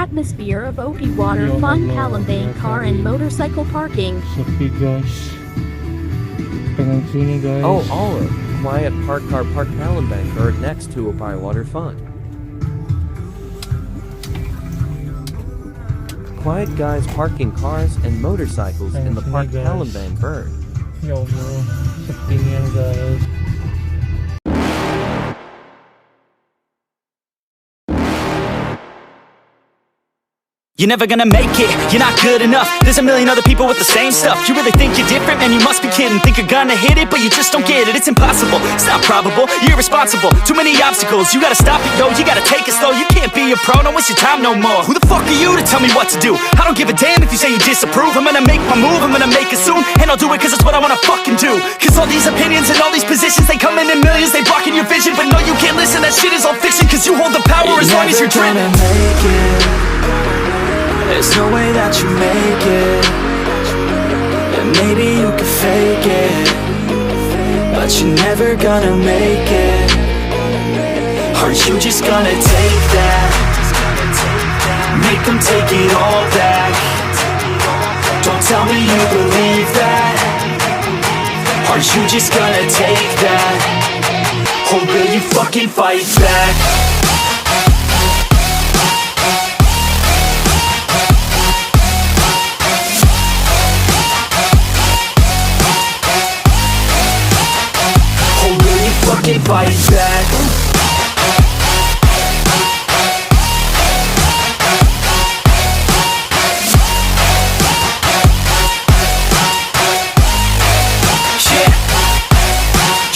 atmosphere of OP water fun Palembang car and motorcycle parking. Sepi guys. Pengen sini guys. Oh, Olive. Quiet park car park Palembang bird next to OP water fun. Quiet guys parking cars and motorcycles in the park Palembang bird. Ya Allah, sepi nih guys. You're never gonna make it, you're not good enough. There's a million other people with the same stuff. You really think you're different? Man, you must be kidding. Think you're gonna hit it, but you just don't get it. It's impossible, it's not probable, you're irresponsible. Too many obstacles, you gotta stop it, yo. You gotta take it slow, you can't be a pro. Don't waste your time no more. Who the fuck are you to tell me what to do? I don't give a damn if you say you disapprove. I'm gonna make my move, I'm gonna make it soon. And I'll do it cause it's what I wanna fucking do. Cause all these opinions and all these positions, they come in millions, they blocking your vision. But no, you can't listen, that shit is all fiction. Cause you hold the power as long as you're dreaming. There's no way that you make it. And maybe you can fake it, but you're never gonna make it. Are you just gonna take that? Make them take it all back. Don't tell me you believe that. Are you just gonna take that? Or will you fucking fight back? Fight back.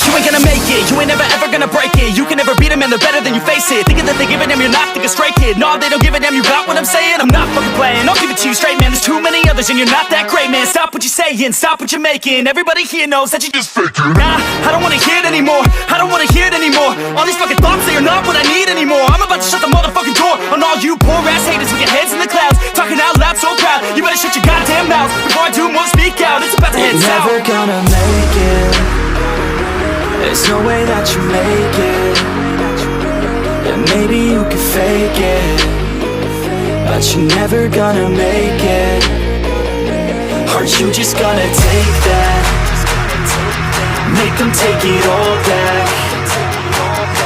You ain't gonna make it, you ain't never ever gonna break it. You can never beat them and they're better than you face it. Thinking that they give a damn, you're not, think a straight kid. No, they don't give a damn, you got what I'm saying? I'm not fucking playing, I'll give it to you straight, man. There's too many others and you're not that great, man. Stop what you're saying, stop what you're making. Everybody here knows that you just faking. Nah, I don't wanna hear it anymore, I don't wanna hear it anymore. All these fucking thoughts, they are not what I need anymore. I'm about to shut the motherfucking door on all you poor ass haters with your heads in the clouds, talking out loud so proud. You better shut your goddamn mouth before I do more speak out. It's about to head south. You're never gonna make it. There's no way that you make it. And maybe you can fake it, but you're never gonna make it. Are you just gonna take that? Make them take it all back.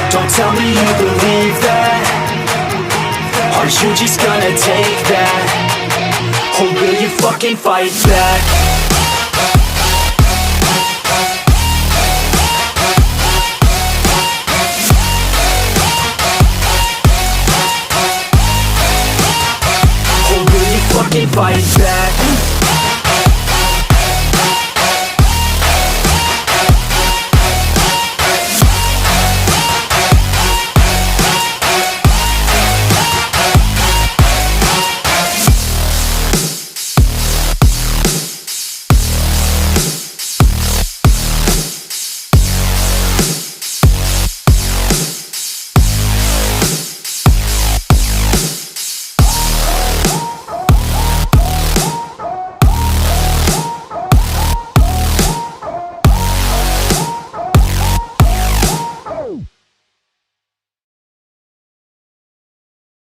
Don't tell me you believe that. Are you just gonna take that? Or will you fucking fight back? Fight back.